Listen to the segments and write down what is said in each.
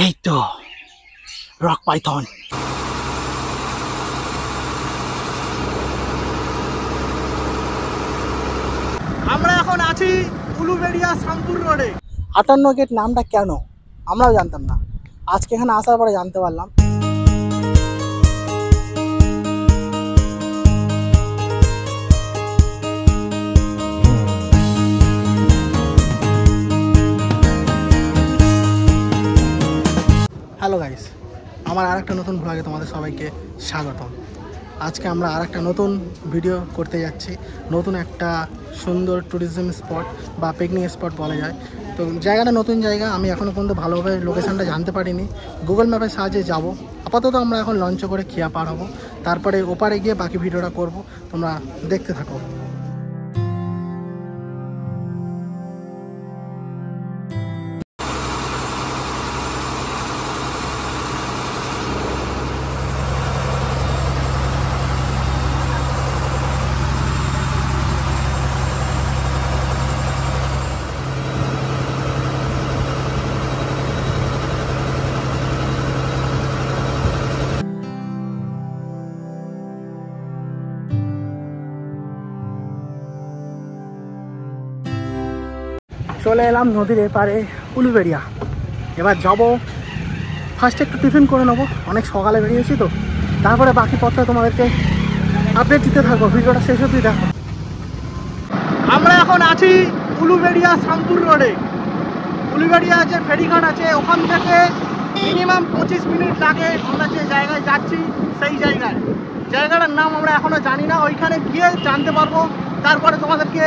এই তো rock Python. আমরা এখন আছি উলুবেড়িয়া শামপুর রোডে। 58 গেট নামটা কেন আমরাও জানতাম না, আজকে এখানে আসার পরে জানতে পারলাম। হ্যালো গাইস, আমার আরেকটা নতুন ব্লগে তোমাদের সবাইকে স্বাগতম। আজকে আমরা আরেকটা নতুন ভিডিও করতে যাচ্ছি। নতুন একটা সুন্দর ট্যুরিজম স্পট বা পিকনিক স্পট বলা যায়। তো জায়গাটা নতুন জায়গা, আমি এখনও পর্যন্ত ভালোভাবে লোকেশানটা জানতে পারিনি। গুগল ম্যাপের সাহায্যে যাব। আপাতত আমরা এখন লঞ্চে করে খিয়া পার হব, তারপরে ওপারে গিয়ে বাকি ভিডিওটা করব। তোমরা দেখতে থাকো। চলে এলাম নদীর এপারে উলুবেড়িয়া। এবার যাব, ফার্স্টে একটু টিফিন করে নেবো, অনেক সকালে বেরিয়েছি তো। তারপরে বাকি পথে তোমাদেরকে আপডেট দিতে থাকবো, ভিডিওটা শেষ অবধি দেখো। আমরা এখন আছি উলুবেড়িয়া শামপুর রোডে। উলুবেড়িয়া যে ফেরিঘাট আছে, ওখান থেকে মিনিমাম 25 মিনিট লাগে আমরা যে জায়গায় যাচ্ছি সেই জায়গায়। জায়গাটার নাম আমরা এখনও জানি না, ওইখানে গিয়ে জানতে পারবো, তারপরে তোমাদেরকে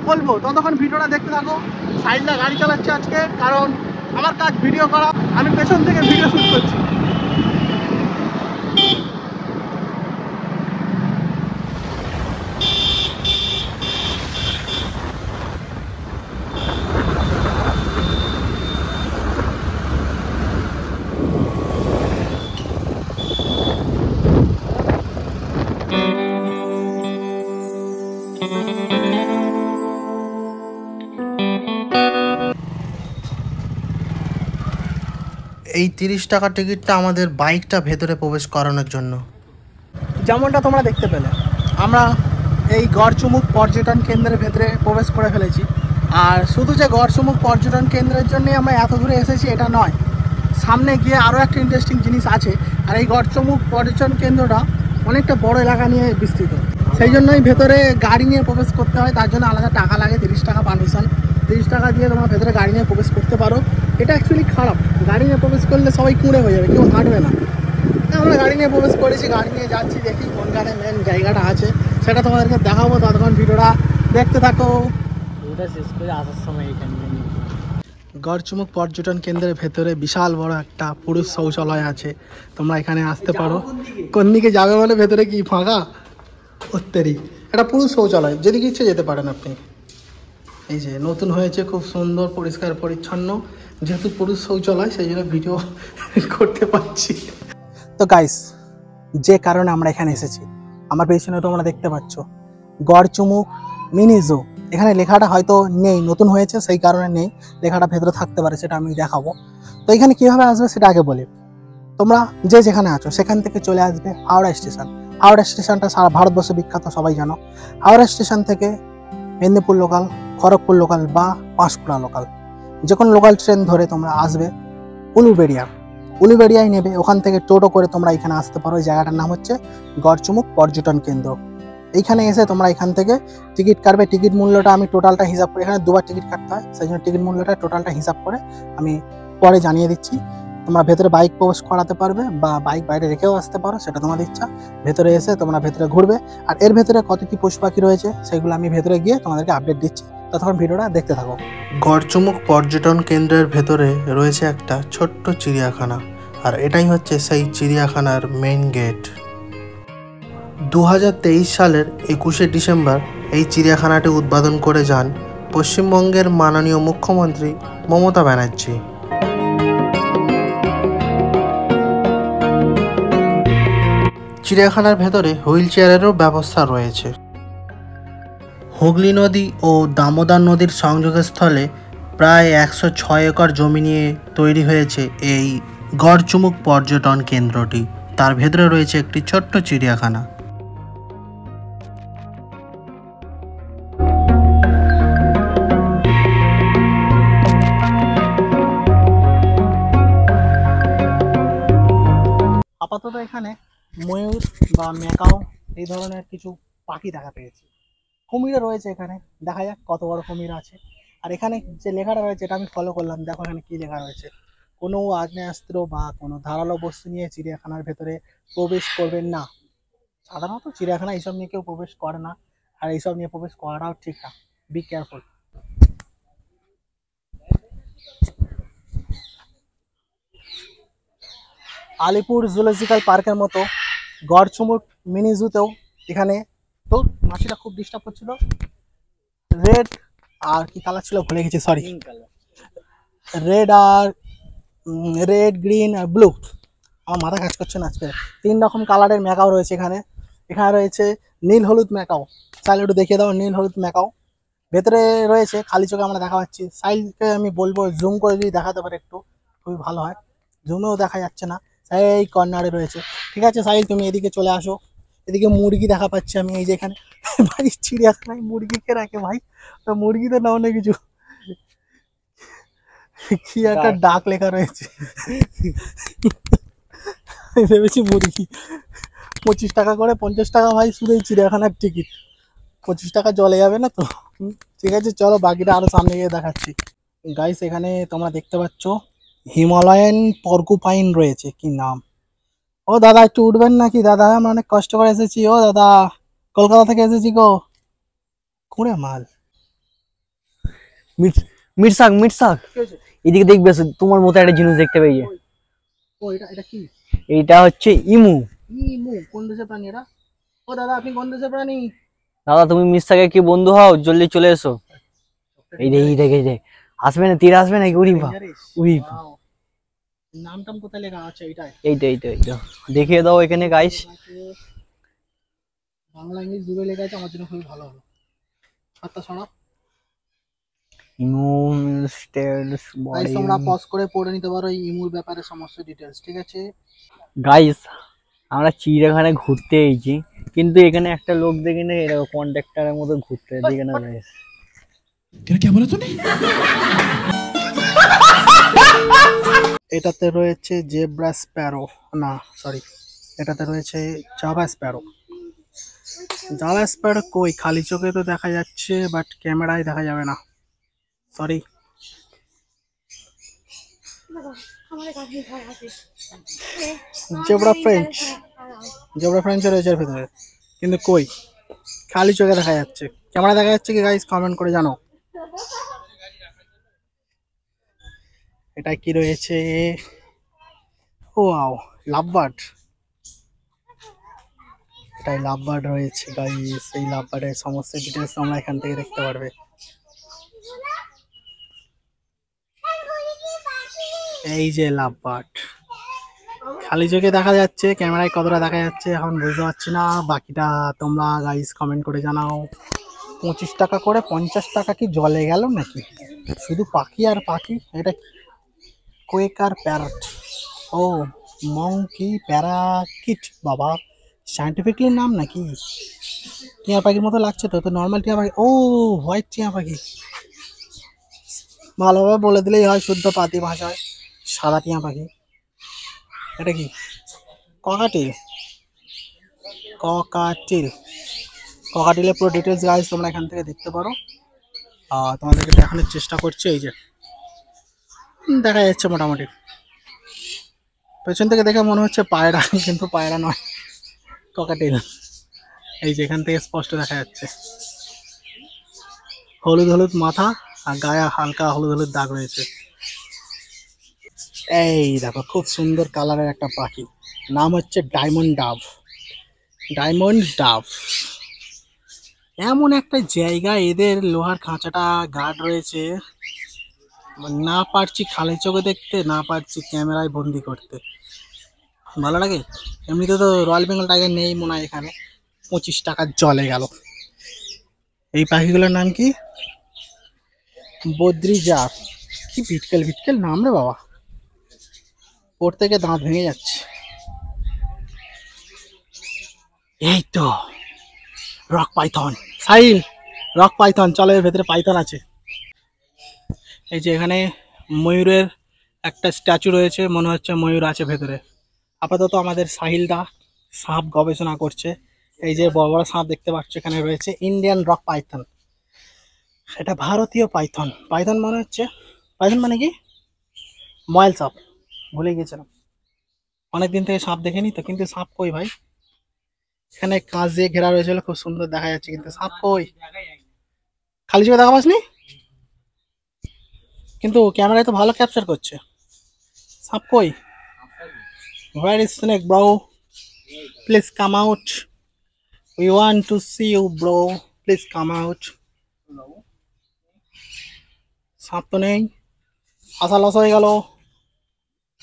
বলবো। ততক্ষণ ভিডিওটা দেখতে থাকো। সাইডটা গাড়ি চালাচ্ছে আজকে, কারণ আমার কাজ ভিডিও করা, আমি পেছন থেকে ভিডিও শুট করছি। এই 30 টাকা টিকিটটা আমাদের বাইকটা ভেতরে প্রবেশ করানোর জন্য। যেমনটা তোমরা দেখতে পেলে, আমরা এই গড়চুমুক পর্যটন কেন্দ্রের ভেতরে প্রবেশ করে ফেলেছি। আর শুধু যে গড়চুমুক পর্যটন কেন্দ্রের জন্যই আমরা এত দূরে এসেছি এটা নয়, সামনে গিয়ে আরও একটা ইন্টারেস্টিং জিনিস আছে। আর এই গড়চুমুক পর্যটন কেন্দ্রটা অনেকটা বড় এলাকা নিয়ে বিস্তৃত, সেই জন্যই ভেতরে গাড়ি নিয়ে প্রবেশ করতে হয়। তার জন্য আলাদা টাকা লাগে, 30 টাকা পারমিশন। 30 টাকা দিয়ে তোমরা ভেতরে গাড়ি নিয়ে প্রবেশ করতে পারো। এটা অ্যাকচুয়ালি খারাপ, গাড়ি নিয়ে প্রবেশ করলে সবাই কুঁড়ে হয়ে যাবে, কেউ হাঁটবে না। আমরা গাড়ি নিয়ে প্রবেশ করেছি, গাড়ি নিয়ে যাচ্ছি, দেখি কোনখানে মেন জায়গাটা আছে সেটা তোমাদেরকে দেখাবো। ততক্ষণ ভিডিওটা দেখতে থাকো। ভিডিওটা শেষ করে আসার সময় এখানে গড়চুমুক পর্যটন কেন্দ্রের ভেতরে বিশাল বড় একটা পুরুষ শৌচালয় আছে, তোমরা এখানে আসতে পারো। কোন দিকে যাবে বলে, ভেতরে কি ফাঁকা? উত্তরেই একটা পুরুষ শৌচালয়, যেদিকে ইচ্ছে যেতে পারেন আপনি। এই যে নতুন হয়েছে, খুব সুন্দর পরিষ্কার পরিচ্ছন্ন। যেহেতু পুরুষ শৌচালয় সেই জন্য ভিডিও করতে পারছি। তো গাইস, যে কারণে আমরা এখানে এসেছি, আমার পেছনে তোমরা দেখতে পাচ্ছ গড়চুমুক মিনি জু। এখানে লেখাটা হয়তো নেই, নতুন হয়েছে সেই কারণে নেই, লেখাটা ভেতরে থাকতে পারে, সেটা আমি দেখাবো। তো এখানে কীভাবে আসবে সেটা আগে বলি। তোমরা যে যেখানে আছো সেখান থেকে চলে আসবে হাওড়া স্টেশন। হাওড়া স্টেশনটা সারা ভারতবর্ষে বিখ্যাত, সবাই জানো। হাওড়া স্টেশন থেকে মেদিনীপুর লোকাল, খড়গপুর লোকাল বা পাঁশকুড়া লোকাল, যে কোনো লোকাল ট্রেন ধরে তোমরা আসবে উলুবেড়িয়া। উলুবেড়িয়ায় নেবে, ওখান থেকে টোটো করে তোমরা এখানে আসতে পারো। এই জায়গাটার নাম হচ্ছে গড়চুমুক পর্যটন কেন্দ্র। এইখানে এসে তোমরা এখান থেকে টিকিট কাটবে। টিকিট মূল্যটা আমি টোটালটা হিসাব করে, এখানে দুবার টিকিট কাটতে হয়, সেই জন্য টিকিট মূল্যটা টোটালটা হিসাব করে আমি পরে জানিয়ে দিচ্ছি। তোমরা ভেতরে বাইক প্রবেশ করাতে পারবে বা বাইক বাইরে রেখেও আসতে পারো, সেটা তোমাদের ইচ্ছা। ভেতরে এসে তোমরা ভেতরে ঘুরবে। আর এর ভেতরে কত কি পশু পাখি রয়েছে সেগুলো আমি ভেতরে গিয়ে তোমাদেরকে আপডেট দিচ্ছি, ততক্ষণ ভিডিওটা দেখতে থাকো। গড়চুমুক পর্যটন কেন্দ্রের ভেতরে রয়েছে একটা ছোট্ট চিড়িয়াখানা, আর এটাই হচ্ছে সেই চিড়িয়াখানার মেইন গেট। 2023 সালের 21শে ডিসেম্বর এই চিড়িয়াখানাটি উদ্বোধন করে যান পশ্চিমবঙ্গের মাননীয় মুখ্যমন্ত্রী মমতা ব্যানার্জি। চিড়িয়াখানার ভেতরে হুইল চেয়ারেরও ব্যবস্থা রয়েছে। হুগলি নদী ও দামোদর নদীর সংযোগস্থলে প্রায় 106 একর জমি নিয়ে তৈরি হয়েছে এই গড়চুমুক পর্যটন কেন্দ্রটি। তার ভেতরে রয়েছে একটি ছোট্ট চিড়িয়াখানা। আপাতত এখানে ময়ূর বা ম্যাকাও এই ধরনের কিছু পাখি দেখা পেয়েছি। কুমিরও রয়েছে এখানে, দেখা যাক কত বড় কুমির আছে। আর এখানে যে লেখাটা রয়েছে এটা আমি ফলো করলাম, দেখো এখানে কি লেখা রয়েছে, কোনো আগ্নেয়াস্ত্র বা কোনো ধারালো বস্তু নিয়ে চিড়িয়াখানার ভেতরে প্রবেশ করবেন না। সাধারণত চিড়িয়াখানা এইসব নিয়ে কেউ প্রবেশ করে না, আর এইসব নিয়ে প্রবেশ করাটাও ঠিক না। Be careful. আলিপুর জুলজিক্যাল পার্কের মতো গড়চুমুক মিনি জুতেও এখানে তো মাছিটা খুব ডিস্টার্ব করছিল। রেড আর কি কালার ছিল ভুলে গেছি, সরি, রেড আর রেড, গ্রিন আর ব্লু, আমার মাথা কাজ করছে না আজকে। 3 রকম কালারের ম্যাকাও রয়েছে এখানে। এখানে রয়েছে নীল হলুদ ম্যাকাও, চাইলে একটু দেখিয়ে দাও। নীল হলুদ ম্যাকাও ভেতরে রয়েছে, খালি চোখে আমরা দেখা পাচ্ছি। সাইলকে আমি বলবো জুম করে যদি দেখাতে পারে একটু খুবই ভালো হয়, জুমেও দেখা যাচ্ছে না। এই কর্নারে রয়েছে। ঠিক আছে সাহিল, তুমি এদিকে চলে আসো। এদিকে মুরগি দেখা পাচ্ছি আমি, এই যে এখানে। ভাই চিড়িয়াখানায় মুরগি কে রাখে ভাই? তো মুরগি তো নাও না কিছু, কি একটা ডাক লেখা রয়েছে। ভেবেছি মুরগি। 25 টাকা করে, 50 টাকা ভাই শুধু এই চিড়িয়াখানার টিকিট। 25 টাকা জলে যাবে না তো। ঠিক আছে চলো, বাকিটা আরো সামনে গিয়ে দেখাচ্ছি। গাইস এখানে তোমরা দেখতে পাচ্ছ হিমালয়ান পর্কুপাইন রয়েছে, কি নাম। ও দাদা একটু উঠবেন নাকি দাদা? আমরা অনেক কষ্ট করে এসেছি। ও দাদা, কলকাতা থেকে এসেছি গো। কুড়ে মাল মিটসাক মিটসাক এদিকে দেখবে, তোমার মতো একটা জিনিস দেখতে পেয়ে। ও এটা কি? এইটা হচ্ছে ইমু। ইমু কোন দেশের প্রাণী এটা? ও দাদা আপনি কোন দেশের প্রাণী? দাদা তুমি মিটসাকের কি বন্ধু হও? জলদি চলে এসো। এই দেখ আসবে না, তীর আসবে নাকি? উড়ি বা উড়ি, নাম টাম কোথায় লেখা আছে? এইটা দেখিয়ে দাও এখানে গাইস। বাংলা ইংলিশ দুটোই লেখা আছে, আমার জন্য খুবই ভালো হলো। হাতটা সরাও। ইমু স্টেলস গাইস বডি। তোমরা পজ করে পড়ে নিতে পারো এই ইমুর ব্যাপারে সমস্ত ডিটেইলস, ঠিক আছে? গাইস আমরা চিড়িয়াখানায় ঘুরতে এসেছি, কিন্তু এখানে একটা লোক দেখি না এরকম কন্ট্রাক্টরের মতো ঘুরতে দেখে না গাইস। क्या बोला तूने? এটাতে রয়েছে জেব্রা স্প্যারো, না সরি, এটাতে রয়েছে জাভা স্প্যারো। জাভা স্প্যারো কই? খালি চোখে তো দেখা যাচ্ছে, বাট ক্যামেরায় দেখা যাবে না, sorry. Zebra French, zebra French রয়েছে এর ভেতরে, কিন্তু কই? খালি চোখে দেখা যাচ্ছে। ক্যামেরা দেখা যাচ্ছে কি গাইস? কমেন্ট করে জানো। এটা কি রয়েছে? Wow, lovebird. এটাই লাভবার্ড রয়েছে গাইস। এই লাভবার্ডের সমস্ত ডিটেলস তোমরা এখান থেকে দেখতে পারবে। এই যে লাভবার্ড, খালি চোখে দেখা যাচ্ছে, ক্যামেরায় কতটা দেখা যাচ্ছে এখন বুঝতে পারছি না। বাকিটা তোমরা গাইস কমেন্ট করে জানাও। 25 টাকা করে, 50 টাকা কি জলে গেল নাকি? শুধু পাখি আর পাখি। এটা কোয়েকার প্যারট, ও মংকি প্যারাকিট, বাবা সায়েন্টিফিকলি নাম নাকি? টিয়া পাখির মতো লাগছে তো, নর্মাল টিয়া পাখি। ও হোয়াইট টিয়া পাখি, ভালোভাবে বলে দিলেই হয় শুদ্ধ পাতি ভাষায়, সাদা টিয়া পাখি। এটা কি? Cockatiel, cockatiel. ককাটিলের পুরো ডিটেলস গাইস তোমরা এখান থেকে দেখতে পারো। তোমাদেরকে দেখানোর চেষ্টা করছি। এই যে দেখা যাচ্ছে মোটামুটি, পেছন থেকে দেখে মনে হচ্ছে পায়রা, কিন্তু পায়রা নয়, ককাটিল। এই যে এখান থেকে স্পষ্ট দেখা যাচ্ছে, হলুদ হলুদ মাথা আর গায়ে হালকা হলুদ হলুদ দাগ রয়েছে। এই দেখো খুব সুন্দর কালারের একটা পাখি, নাম হচ্ছে ডায়মন্ড ডাভ। ডায়মন্ড ডাভ এমন একটা জায়গা, এদের লোহার খাঁচাটা গার্ড রয়েছে, না পারছি খালি চোখে দেখতে, না পারছি ক্যামেরায় বন্দি করতে। ভালো লাগে। এমনিতে তো রয়্যাল বেঙ্গল টাইগার নেই মনে হয় এখানে। 25 টাকার জলে গেল। এই পাখিগুলোর নাম কি? বদ্রি জার, কি বিটকেল বিটকেল নাম রে বাবা, পড়তে গিয়ে দাঁত ভেঙে যাচ্ছে। এই তো রক পাইথন, সাইল রক পাইথন, চলো এর ভেতরে পাইথন আছে। এই যে এখানে ময়ূরের একটা স্ট্যাচু রয়েছে, মনে হচ্ছে ময়ূর আছে ভেতরে। আপাতত আমাদের সাহিলদা সাপ গবেষণা করছে। এই যে বড় বড় সাপ দেখতে পাচ্ছ এখানে রয়েছে, ইন্ডিয়ান রক পাইথন, এটা ভারতীয় পাইথন। পাইথন মানে হচ্ছে, পাইথন মানে কি, ময়েল সাপ, ভুলে গিয়েছিলাম অনেকদিন থেকে সাপ দেখিনি তো, কিন্তু সাপ কই ভাই? এখানে কাঁচ দিয়ে ঘেরা রয়েছিল, খুব সুন্দর দেখা যাচ্ছে, কিন্তু সাপ কই? খালি চোখে দেখা পাসনি? কিন্তু ক্যামেরায় তো ভালো ক্যাপচার করছে, সাপ কই? Where is snake bro? Please come out. We want to see you bro. Please come out. সাপ তো নেই, আশা লস হয়ে গেল।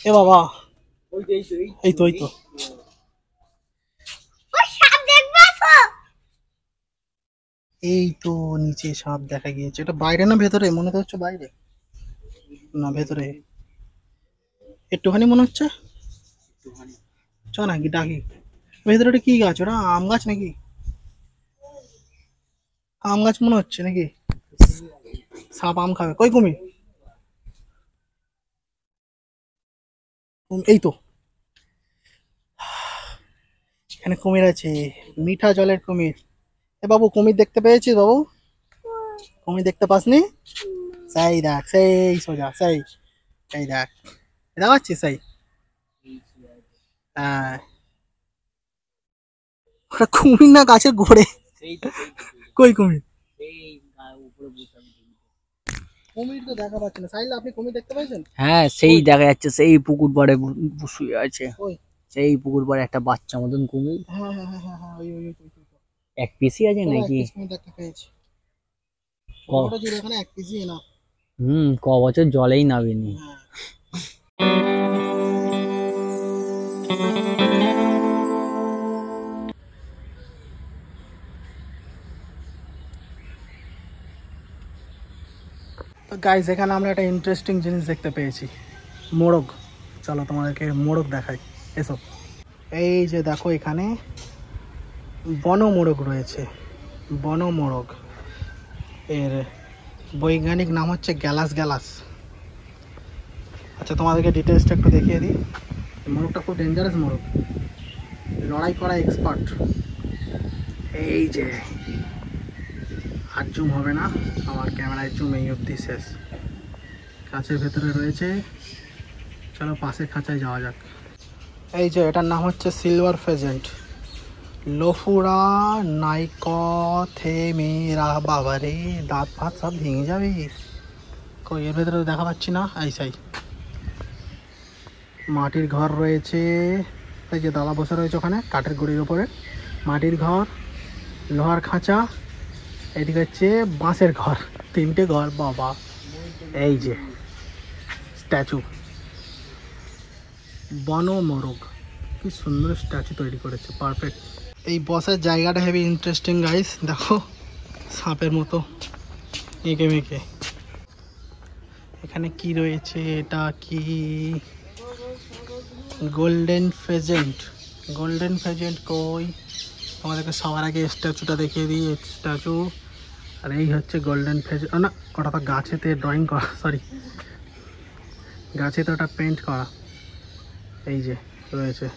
এ বাবা, এই তো এই তো, এই তো নিচে সাপ দেখা গিয়েছে। এটা বাইরে না ভেতরে? মনে তো হচ্ছে বাইরে, না ভেতরে, একটুখানি মনে হচ্ছে। চ নাকি ডাকি, ভেতরে ওটা কি গাছ? ওটা আম গাছ নাকি? আম গাছ মনে হচ্ছে নাকি? সাপ আম খাবে। কই কুমির? এই তো, এখানে কুমির আছে, মিঠা জলের কুমির। এ বাবু, কুমির দেখতে পেয়েছিস বাবু? কুমির দেখতে পাসনি? সেই দেখ, সেই সোজা, সেই এই দেখ, এটা পাচ্ছিস? সেই হ্যাঁ, ওটা কুমির না গাছের গোড়ে। কই কুমির? কুমির তো দেখা পাচ্ছে না। সাইল, আপনি কুমির দেখতে পাচ্ছেন? হ্যাঁ, সেই দেখা যাচ্ছে, সেই পুকুর পাড়ে শুয়ে আছে, কই? সেই পুকুর পাড়ে একটা বাচ্চা মতন কুমির। হ্যাঁ হ্যাঁ হ্যাঁ হ্যাঁ হ্যাঁ, ওই ওই ওই ওই, ওই। এক পিসি আছে চলো, এক নাকি? পিস কুমির দেখতে পেয়েছি। ক ওটা চিড়িয়াখানা এক পিসই না। ক বছর জলেই নামেনি। হ্যাঁ। তো গাইস, এখানে আমরা একটা ইন্টারেস্টিং জিনিস দেখতে পেয়েছি, মোরগ। চলো তোমাদেরকে মোরগ দেখাই, এসো। এই যে দেখো, এখানে বনমোরগ রয়েছে, বনমোরগ। এর বৈজ্ঞানিক নাম হচ্ছে গ্যালাস গ্যালাস। আচ্ছা, তোমাদেরকে ডিটেলসটা একটু দেখিয়ে দিই। মোরগটা খুব ডেঞ্জারাস মোরগ, লড়াই করা এক্সপার্ট। এই যে, আর জুম হবে না, আমার ক্যামেরায় জুম এই অবধি শেষ। কাছের ভেতরে রয়েছে, চলো পাশের খাঁচায় যাওয়া যাক। এই যে, এটার নাম হচ্ছে সিলভার ফেজেন্ট, লোফুরা নাইকথেমেরা। বাবারে, দাঁত ফাঁত সব ভেঙে যাবে। কই এর ভেতরে দেখা পাচ্ছি না। এই সাই, মাটির ঘর রয়েছে। এই যে দাদা বসে রয়েছে ওখানে কাঠের গুঁড়ির ওপরে, মাটির ঘর, লোহার খাঁচা, এদিকে হচ্ছে বাঁশের ঘর, তিনটে ঘর। বাবা, এই যে স্ট্যাচু, বনমোরগ, কি সুন্দর স্ট্যাচু তৈরি করেছে, পারফেক্ট। এই বসার জায়গাটা হেভি ইন্টারেস্টিং গাইস, দেখো সাপের মতো এঁকে মেঁকে। এখানে কি রয়েছে? এটা কি? গোল্ডেন ফেজেন্ট। গোল্ডেন ফেজেন্ট কই? তোমাদেরকে সবার আগে স্ট্যাচুটা দেখিয়ে দিই, স্ট্যাচু। আর এই হচ্ছে গোল্ডেন ফেজেন্ট। না, ওটা তো গাছেতে ড্রয়িং করা, সরি, গাছেতে ওটা পেন্ট করা। এই যে রয়েছে,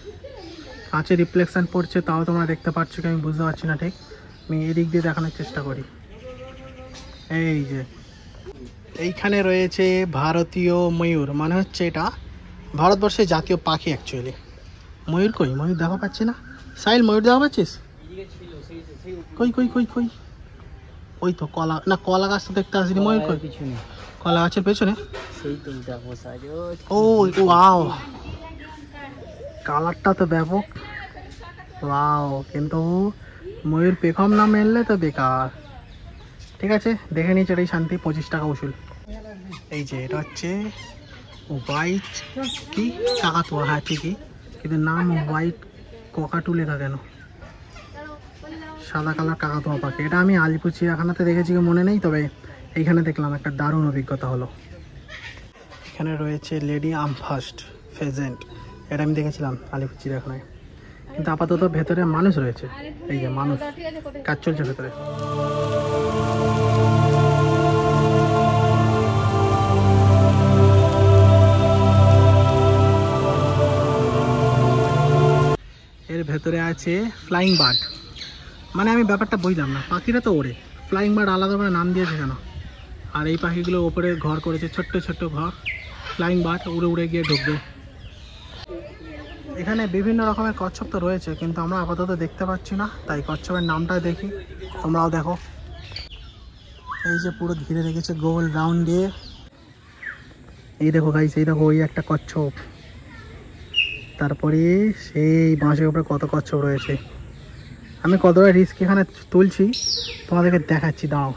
কাঁচে রিফ্লেকশন পড়ছে, তাও তোমরা দেখতে পাচ্ছ কি আমি বুঝতে পারছি না ঠিক। আমি এদিক দিয়ে দেখানোর চেষ্টা করি। এই যে এইখানে রয়েছে ভারতীয় ময়ূর, মানে হচ্ছে এটা ভারতবর্ষের জাতীয় পাখি অ্যাকচুয়ালি। ময়ূর কই? ময়ূর দেখা পাচ্ছি না। সাইল, ময়ূর দেখা পাচ্ছিস? কই কই কই কই? ওই তো কলা, না কলা গাছ তো দেখতে আসেনি। ময়ূর কই? পিছনে কলা গাছের পেছনে। সেই তো দেখো সাইড। ও ওয়াও, কালারটা তো ব্যাপক, ওয়াও। কিন্তু ময়ূর পেখম না মেললে তো বেকার। ঠিক আছে, দেখে নিচ্ছি, এটাই শান্তি। 25 টাকা উসুল। এই যে এটা হচ্ছে হোয়াইট কি কাকাতুয়া, হ্যাঁ ঠিকই, কিন্তু নাম হোয়াইট ককাটু লেখা কেন? সাদা কালার কাকাতুয়া পাখি। এটা আমি আলিপুর চিড়িয়াখানাতে দেখেছি কি মনে নেই, তবে এইখানে দেখলাম একটা দারুণ অভিজ্ঞতা হলো। এখানে রয়েছে লেডি আর্ম ফার্স্ট ফেজেন্ট, এটা আমি দেখেছিলাম আলিপুর চিড়িয়াখানায়, কিন্তু আপাতত ভেতরে মানুষ রয়েছে। এই যে মানুষ, কাজ চলছে ভেতরে। এর ভেতরে আছে ফ্লাইং বার্ড, মানে আমি ব্যাপারটা বুঝলাম না, পাখিরা তো ওড়ে, ফ্লাইং বার্ড আলাদা করে নাম দিয়েছে কেন? আর এই পাখিগুলো ওপরে ঘর করেছে, ছোট্ট ছোট্ট ঘর, ফ্লাইং বার্ড উড়ে উড়ে গিয়ে ঢুকবে। এখানে বিভিন্ন রকমের কচ্ছপ তো রয়েছে, কিন্তু আমরা আপাতত দেখতে পাচ্ছি না, তাই কচ্ছপের নামটা দেখি, তোমরাও দেখো। এই যে পুরো ঘিরে রেখেছে গোল রাউন্ড দিয়ে। এই দেখো গাইস, এই দেখো ওই একটা কচ্ছপ, তারপরে সেই বাঁশের উপরে কত কচ্ছপ রয়েছে। আমি কতটা রিস্ক এখানে তুলছি তোমাদেরকে দেখাচ্ছি, দাও।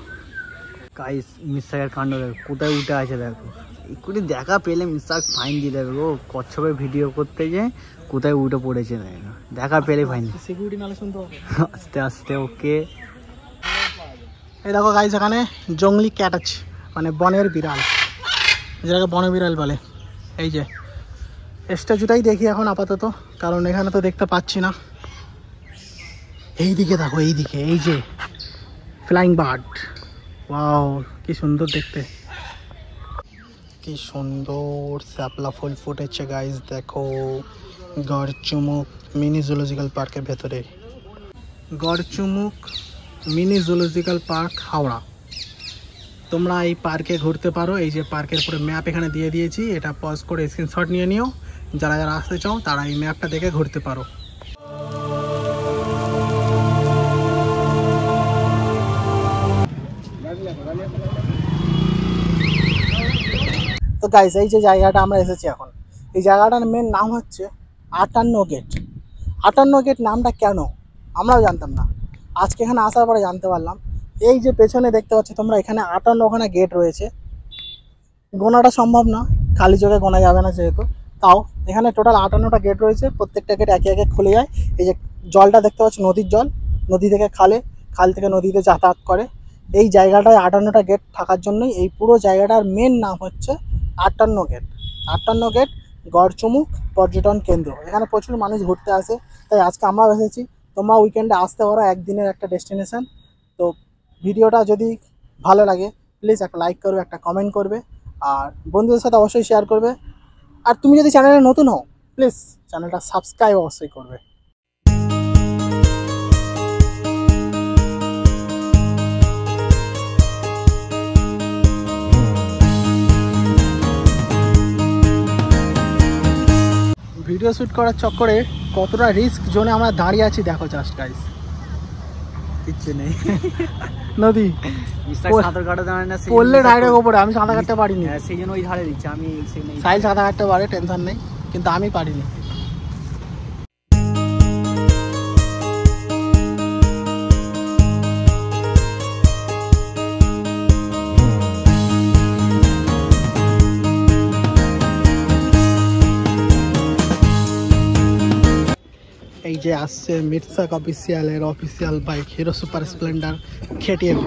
গাইস মিস্টারের কাণ্ড দেখো, কোথায় উঠে আছে দেখো। একটু দেখা পেলে মিস্টার ফাইন দিয়ে দেবে। ও কচ্ছপের ভিডিও করতে যে কোথায় উঠে পড়েছে দেখো, দেখা পেলে ফাইন। সিকিউরিটি নালে শুনতে হবে। আস্তে আস্তে ওকে। এই দেখো গাইস, এখানে জঙ্গলি ক্যাট আছে, মানে বনের বিড়াল, যেটাকে বন বিড়াল বলে। এই যে স্ট্যাচুটাই দেখি এখন আপাতত, কারণ এখানে তো দেখতে পাচ্ছি না। এই দিকে দেখো, এই দিকে, এই যে ফ্লাইং বার্ড, ওয়াও কি সুন্দর দেখতে, কি সুন্দর শাপলা ফুল ফুটেছে গাইস। দেখো গড়চুমুক মিনি জুলজিক্যাল পার্কের ভেতরে, Garchumuk mini zoological park Howrah. তোমরা এই পার্কে ঘুরতে পারো। এই যে পার্কের পুরো ম্যাপ এখানে দিয়ে দিয়েছি, এটা পজ করে স্ক্রিনশট নিয়ে নিও। যারা যারা আসতে চাও তারা এই ম্যাপটা দেখে ঘুরতে পারো। তো গাইস, এই যে জায়গাটা আমরা এসেছি এখন, এই জায়গাটার মেন নাম হচ্ছে 58 গেট। 58 গেট নামটা কেন আমরাও জানতাম না, আজকে এখানে আসার পরে জানতে পারলাম। এই যে পেছনে দেখতে পাচ্ছ তোমরা, এখানে 58খানা গেট রয়েছে। গোনাটা সম্ভব না, খালি চোখে গোনা যাবে না যেহেতু, তাও এখানে টোটাল 58টা গেট রয়েছে। প্রত্যেকটা গেট একে একে খুলে যায়। এই যে জলটা দেখতে পাচ্ছ নদীর জল, নদী থেকে খালে, খাল থেকে নদীতে যাতায়াত করে। এই জায়গাটায় 58টা গেট থাকার জন্যই এই পুরো জায়গাটার মেন নাম হচ্ছে 58 গেট। 58 গেট গড়চুমুক পর্যটন কেন্দ্র। এখানে প্রচুর মানুষ ঘুরতে আসে, তাই আজকে আমরাও এসেছি। তোমরা উইকেন্ডে আসতে পারো, একদিনের একটা ডেস্টিনেশন। তো ভিডিওটা যদি ভালো লাগে প্লিজ একটা লাইক করবে, একটা কমেন্ট করবে, আর বন্ধুদের সাথে অবশ্যই শেয়ার করবে। আর তুমি যদি চ্যানেলে নতুন হও প্লিজ চ্যানেলটা সাবস্ক্রাইব অবশ্যই করবে। ভিডিও শ্যুট করার চক্করে কতটা রিস্ক জোনে আমরা দাঁড়িয়ে আছি দেখো জাস্ট গাইস। কিচ্ছু নেই, নদী মিস্টার সাঁতার কাটা জানে না, পড়লে ডাইরেক্ট ওপরে। আমি সাঁতার কাটতে পারিনি, সেই জন্য ওই ধারে দিচ্ছি আমি। সাইল সাঁতার কাটতে পারে, টেনশন নেই, কিন্তু আমি পারিনি। এই যে আসছে মিটসাক অফিসিয়ালের official bike Hero super splendor KTM।